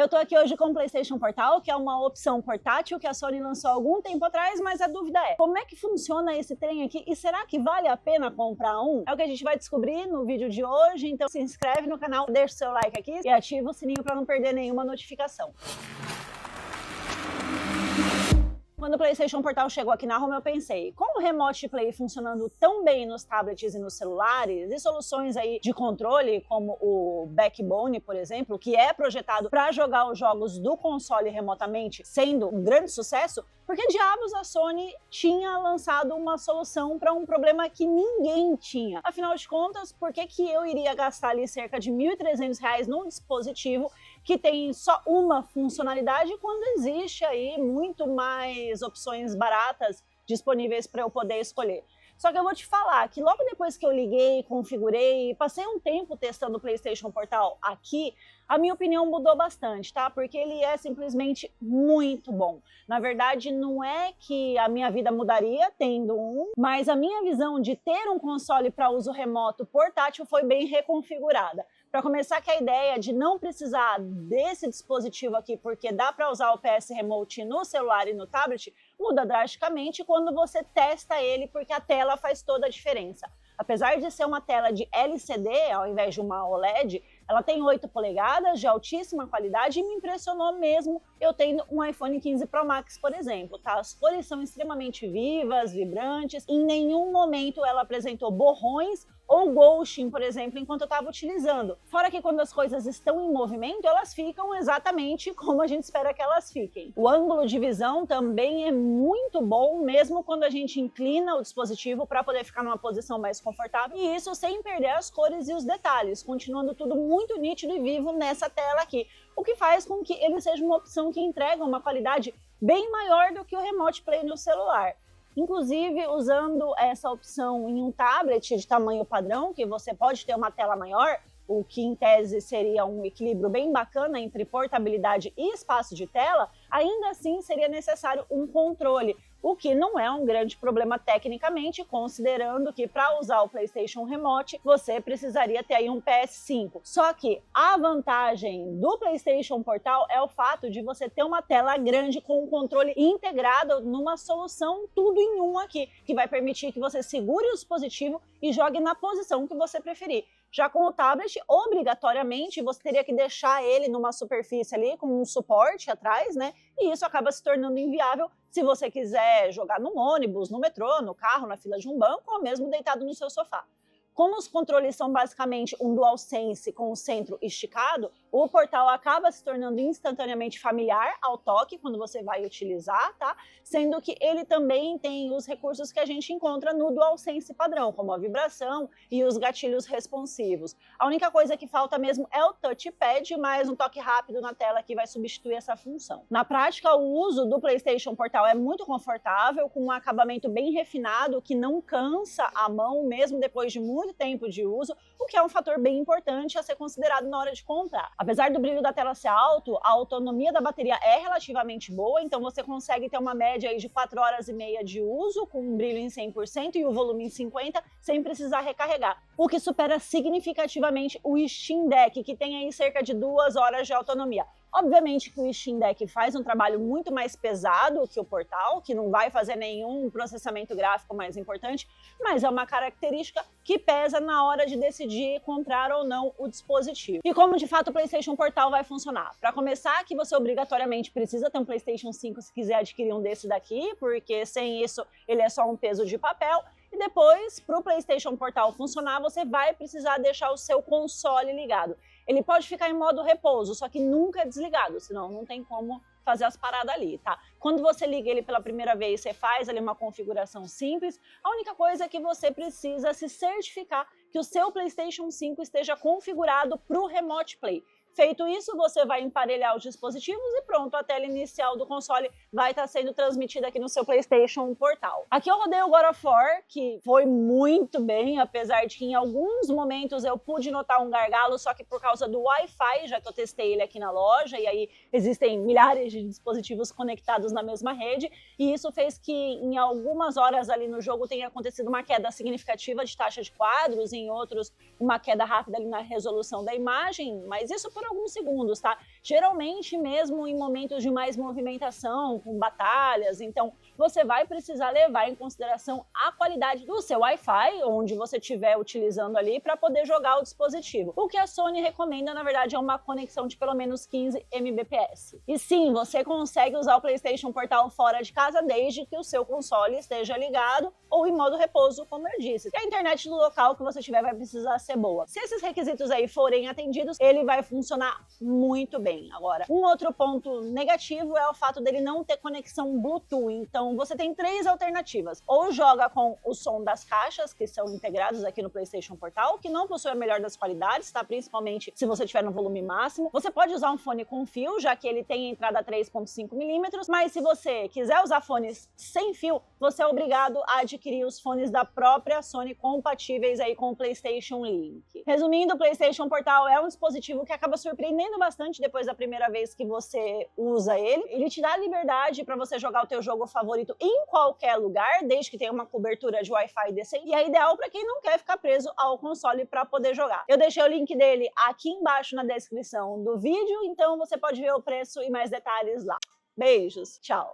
Eu tô aqui hoje com o PlayStation Portal, que é uma opção portátil que a Sony lançou há algum tempo atrás, mas a dúvida é, como é que funciona esse trem aqui e será que vale a pena comprar um? É o que a gente vai descobrir no vídeo de hoje, então se inscreve no canal, deixa o seu like aqui e ativa o sininho para não perder nenhuma notificação. Quando o PlayStation Portal chegou aqui na Roma, eu pensei, com o Remote Play funcionando tão bem nos tablets e nos celulares, e soluções aí de controle, como o Backbone, por exemplo, que é projetado para jogar os jogos do console remotamente, sendo um grande sucesso, por que diabos a Sony tinha lançado uma solução para um problema que ninguém tinha? Afinal de contas, por que eu iria gastar ali cerca de R$ 1.300 num dispositivo que tem só uma funcionalidade quando existe aí muito mais opções baratas disponíveis para eu poder escolher? Só que eu vou te falar que logo depois que eu liguei, configurei, passei um tempo testando o PlayStation Portal aqui, a minha opinião mudou bastante, tá? Porque ele é simplesmente muito bom. Na verdade, não é que a minha vida mudaria tendo um, mas a minha visão de ter um console para uso remoto portátil foi bem reconfigurada. Para começar, que a ideia de não precisar desse dispositivo aqui, porque dá para usar o PS Remote no celular e no tablet, muda drasticamente quando você testa ele, porque a tela faz toda a diferença. Apesar de ser uma tela de LCD, ao invés de uma OLED, ela tem 8 polegadas de altíssima qualidade e me impressionou mesmo eu tendo um iPhone 15 Pro Max, por exemplo, tá? As cores são extremamente vivas, vibrantes, em nenhum momento ela apresentou borrões ou ghosting, por exemplo, enquanto eu estava utilizando. Fora que quando as coisas estão em movimento, elas ficam exatamente como a gente espera que elas fiquem. O ângulo de visão também é muito bom, mesmo quando a gente inclina o dispositivo para poder ficar numa posição mais confortável, e isso sem perder as cores e os detalhes, continuando tudo muito nítido e vivo nessa tela aqui, o que faz com que ele seja uma opção que entrega uma qualidade bem maior do que o Remote Play no celular. Inclusive, usando essa opção em um tablet de tamanho padrão, que você pode ter uma tela maior, o que em tese seria um equilíbrio bem bacana entre portabilidade e espaço de tela, ainda assim seria necessário um controle, o que não é um grande problema tecnicamente, considerando que para usar o PlayStation Remote você precisaria ter aí um PS5. Só que a vantagem do PlayStation Portal é o fato de você ter uma tela grande com um controle integrado numa solução tudo em um aqui, que vai permitir que você segure o dispositivo e jogue na posição que você preferir. Já com o tablet, obrigatoriamente, você teria que deixar ele numa superfície ali com um suporte atrás, né? E isso acaba se tornando inviável se você quiser jogar no ônibus, no metrô, no carro, na fila de um banco ou mesmo deitado no seu sofá. Como os controles são basicamente um DualSense com o centro esticado, o Portal acaba se tornando instantaneamente familiar ao toque quando você vai utilizar, tá? Sendo que ele também tem os recursos que a gente encontra no DualSense padrão, como a vibração e os gatilhos responsivos. A única coisa que falta mesmo é o touchpad, mas um toque rápido na tela que vai substituir essa função. Na prática, o uso do PlayStation Portal é muito confortável, com um acabamento bem refinado que não cansa a mão mesmo depois de muito tempo de uso, o que é um fator bem importante a ser considerado na hora de comprar. Apesar do brilho da tela ser alto, a autonomia da bateria é relativamente boa, então você consegue ter uma média aí de 4 horas e meia de uso, com um brilho em 100% e o volume em 50%, sem precisar recarregar, o que supera significativamente o Steam Deck, que tem aí cerca de 2 horas de autonomia. Obviamente que o Steam Deck faz um trabalho muito mais pesado que o Portal, que não vai fazer nenhum processamento gráfico mais importante, mas é uma característica que pesa na hora de decidir comprar ou não o dispositivo. E como de fato o PlayStation Portal vai funcionar? Para começar, que você obrigatoriamente precisa ter um PlayStation 5 se quiser adquirir um desse daqui, porque sem isso ele é só um peso de papel. E depois, para o PlayStation Portal funcionar, você vai precisar deixar o seu console ligado. Ele pode ficar em modo repouso, só que nunca é desligado, senão não tem como fazer as paradas ali, tá? Quando você liga ele pela primeira vez, você faz ali uma configuração simples. A única coisa é que você precisa se certificar que o seu PlayStation 5 esteja configurado para o Remote Play. Feito isso, você vai emparelhar os dispositivos e pronto, a tela inicial do console vai estar sendo transmitida aqui no seu PlayStation Portal. Aqui eu rodei o God of War, que foi muito bem, apesar de que em alguns momentos eu pude notar um gargalo, só que por causa do Wi-Fi, já que eu testei ele aqui na loja, e aí existem milhares de dispositivos conectados na mesma rede, e isso fez que em algumas horas ali no jogo tenha acontecido uma queda significativa de taxa de quadros, em outros uma queda rápida ali na resolução da imagem, mas isso por por alguns segundos, tá? Geralmente mesmo em momentos de mais movimentação, com batalhas, então você vai precisar levar em consideração a qualidade do seu Wi-Fi, onde você estiver utilizando ali, para poder jogar o dispositivo. O que a Sony recomenda, na verdade, é uma conexão de pelo menos 15 Mbps. E sim, você consegue usar o PlayStation Portal fora de casa desde que o seu console esteja ligado ou em modo repouso, como eu disse. E a internet do local que você tiver vai precisar ser boa. Se esses requisitos aí forem atendidos, ele vai funcionar muito bem. Agora, um outro ponto negativo é o fato dele não ter conexão Bluetooth. Então, você tem três alternativas. Ou joga com o som das caixas, que são integrados aqui no PlayStation Portal, que não possui a melhor das qualidades, tá? Principalmente se você estiver no volume máximo. Você pode usar um fone com fio, já que ele tem entrada 3.5mm, mas se você quiser usar fones sem fio, você é obrigado a adquirir os fones da própria Sony compatíveis aí com o PlayStation Link. Resumindo, o PlayStation Portal é um dispositivo que acaba surpreendendo bastante depois da primeira vez que você usa ele. Ele te dá a liberdade para você jogar o teu jogo favorito em qualquer lugar, desde que tenha uma cobertura de Wi-Fi decente, e é ideal para quem não quer ficar preso ao console para poder jogar. Eu deixei o link dele aqui embaixo na descrição do vídeo, então você pode ver o preço e mais detalhes lá. Beijos, tchau!